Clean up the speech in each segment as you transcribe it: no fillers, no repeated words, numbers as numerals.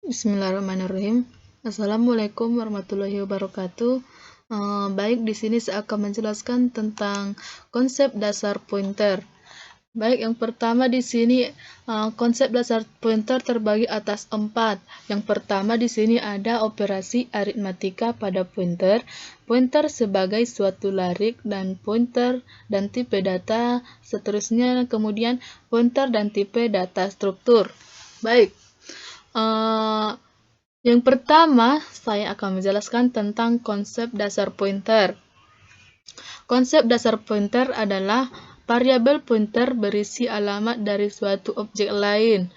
Bismillahirrahmanirrahim. Assalamualaikum warahmatullahi wabarakatuh. Baik, di sini saya akan menjelaskan tentang konsep dasar pointer. Baik, yang pertama di sini konsep dasar pointer terbagi atas 4. Yang pertama di sini ada operasi aritmatika pada pointer, pointer sebagai suatu larik dan pointer dan tipe data, seterusnya kemudian pointer dan tipe data struktur. Baik. Yang pertama, saya akan menjelaskan tentang konsep dasar pointer. Konsep dasar pointer adalah variabel pointer berisi alamat dari suatu objek lain.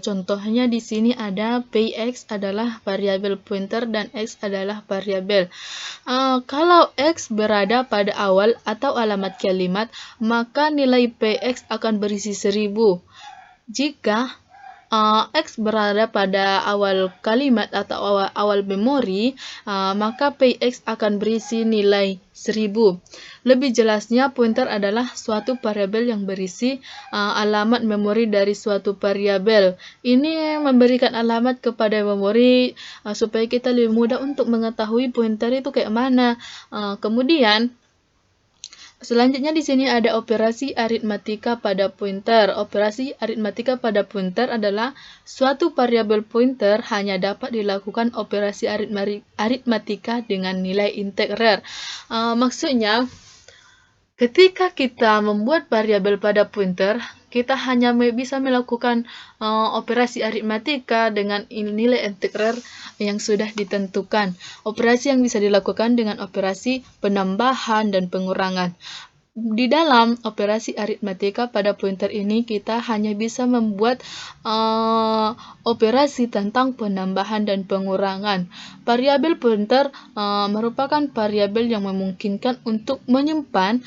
Contohnya di sini ada px adalah variabel pointer dan x adalah variabel. Kalau x berada pada awal atau alamat kalimat, maka nilai px akan berisi 1000. Jika X berada pada awal kalimat atau awal memori, maka px akan berisi nilai 1000. Lebih jelasnya, pointer adalah suatu variabel yang berisi alamat memori dari suatu variabel. Ini memberikan alamat kepada memori supaya kita lebih mudah untuk mengetahui pointer itu kayak mana. Kemudian selanjutnya di sini ada operasi aritmatika pada pointer. Operasi aritmatika pada pointer adalah suatu variabel pointer hanya dapat dilakukan operasi aritmatika dengan nilai integrer. Maksudnya, ketika kita membuat variabel pada pointer, kita hanya bisa melakukan operasi aritmatika dengan nilai integrer yang sudah ditentukan. Operasi yang bisa dilakukan dengan operasi penambahan dan pengurangan. Di dalam operasi aritmatika pada pointer ini, kita hanya bisa membuat operasi tentang penambahan dan pengurangan. Variabel pointer merupakan variabel yang memungkinkan untuk menyimpan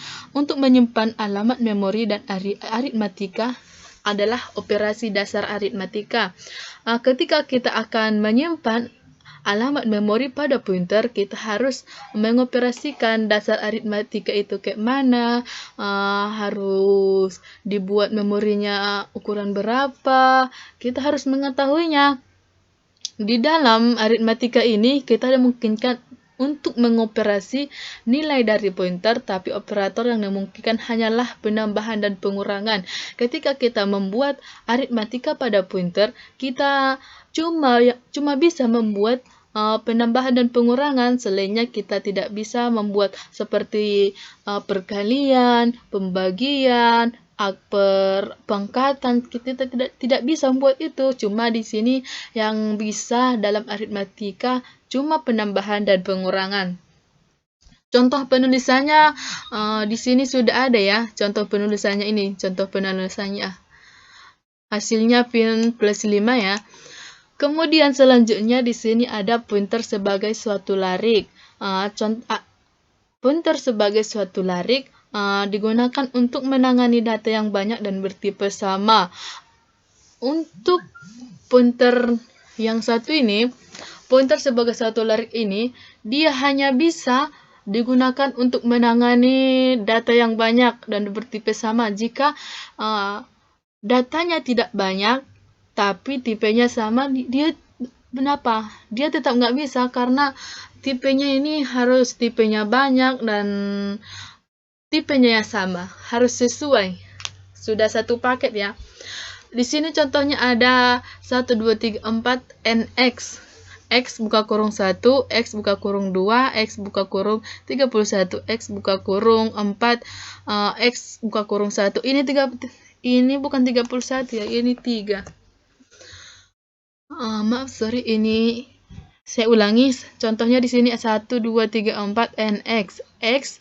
alamat memori, dan aritmatika adalah operasi dasar aritmatika. Ketika kita akan menyimpan alamat memori pada pointer, kita harus mengoperasikan dasar aritmatika itu kayak mana, harus dibuat memorinya ukuran berapa, kita harus mengetahuinya. Di dalam aritmatika ini, kita dimungkinkan untuk mengoperasi nilai dari pointer, tapi operator yang dimungkinkan hanyalah penambahan dan pengurangan. Ketika kita membuat aritmatika pada pointer, kita cuma bisa membuat penambahan dan pengurangan, selainnya kita tidak bisa membuat seperti perkalian, pembagian, pangkatan. Kita tidak bisa membuat itu. Cuma di sini yang bisa dalam aritmatika cuma penambahan dan pengurangan. Contoh penulisannya di sini sudah ada ya. Contoh penulisannya ini, contoh penulisannya. Hasilnya pin plus 5 ya. Kemudian selanjutnya di sini ada pointer sebagai suatu larik. Pointer sebagai suatu larik digunakan untuk menangani data yang banyak dan bertipe sama. Untuk pointer yang satu ini, pointer sebagai suatu larik ini, dia hanya bisa digunakan untuk menangani data yang banyak dan bertipe sama. Jika datanya tidak banyak, tapi tipenya sama, dia tetap nggak bisa, karena tipenya ini harus tipenya banyak dan tipenya yang sama, harus sesuai. Sudah satu paket ya. Di sini contohnya ada 1, 2, 3, 4, NX. X buka kurung 1, X buka kurung 2, X buka kurung 31, X buka kurung 4, X buka kurung 1. Ini bukan 31 ya, ini 3. Maaf, sorry, ini saya ulangi. Contohnya di sini 1, 2, 3, 4, NX. X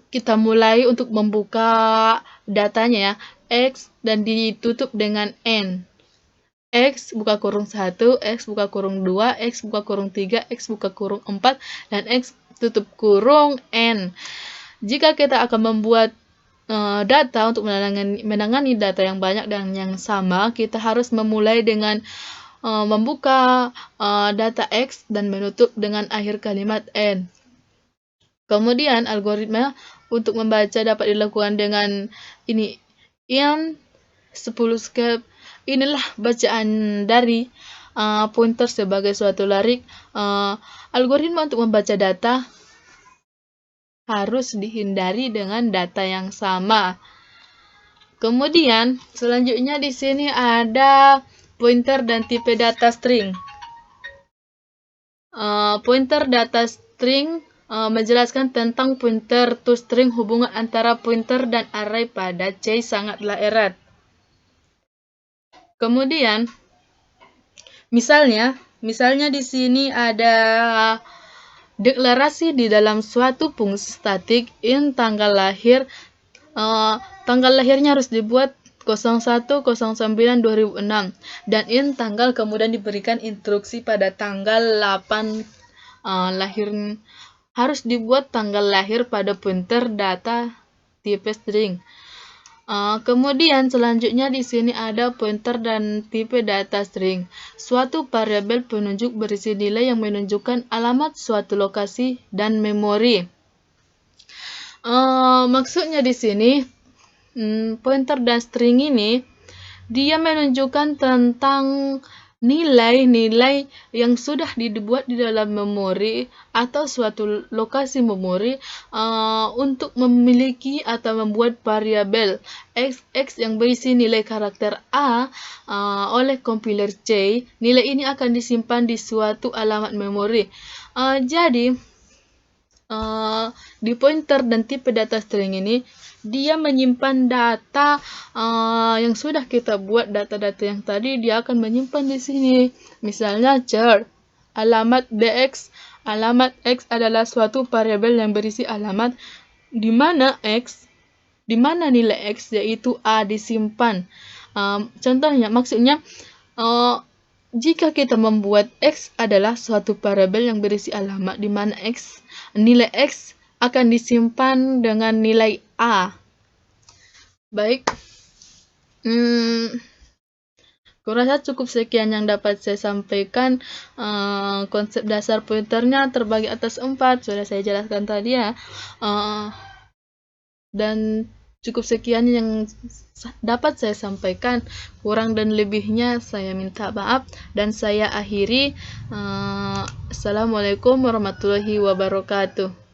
kita mulai untuk membuka datanya ya. X dan ditutup dengan N. X buka kurung 1, X buka kurung 2, X buka kurung 3, X buka kurung 4, dan X tutup kurung N. Jika kita akan membuat data untuk menangani data yang banyak dan yang sama, kita harus memulai dengan membuka data X dan menutup dengan akhir kalimat N. Kemudian algoritma untuk membaca dapat dilakukan dengan ini, in 10 step, inilah bacaan dari pointer sebagai suatu larik. Algoritma untuk membaca data harus dihindari dengan data yang sama. Kemudian selanjutnya di sini ada pointer dan tipe data string. Pointer data string menjelaskan tentang pointer to string, hubungan antara pointer dan array pada C sangatlah erat. Kemudian misalnya di sini ada deklarasi di dalam suatu fungsi statik int tanggal lahir. Tanggal lahirnya harus dibuat 01/09/2006 dan int tanggal kemudian diberikan instruksi pada tanggal 8 lahir harus dibuat tanggal lahir pada pointer data tipe string. Kemudian selanjutnya di sini ada pointer dan tipe data string. Suatu variabel penunjuk berisi nilai yang menunjukkan alamat suatu lokasi dan memori. Maksudnya di sini pointer dan string ini dia menunjukkan tentang nilai-nilai yang sudah dibuat di dalam memori atau suatu lokasi memori untuk memiliki atau membuat variabel x yang berisi nilai karakter A oleh kompiler C. Nilai ini akan disimpan di suatu alamat memori. Jadi di pointer dan tipe data string ini dia menyimpan data yang sudah kita buat, data-data yang tadi dia akan menyimpan di sini. Misalnya char alamat dx, alamat x adalah suatu variabel yang berisi alamat di mana nilai x yaitu A disimpan. Contohnya, maksudnya jika kita membuat x adalah suatu variabel yang berisi alamat di mana nilai x akan disimpan dengan nilai A. Baik, kurasa cukup sekian yang dapat saya sampaikan. Konsep dasar pointernya terbagi atas 4, sudah saya jelaskan tadi ya. Dan cukup sekian yang dapat saya sampaikan. Kurang dan lebihnya saya minta maaf dan saya akhiri. Assalamualaikum warahmatullahi wabarakatuh.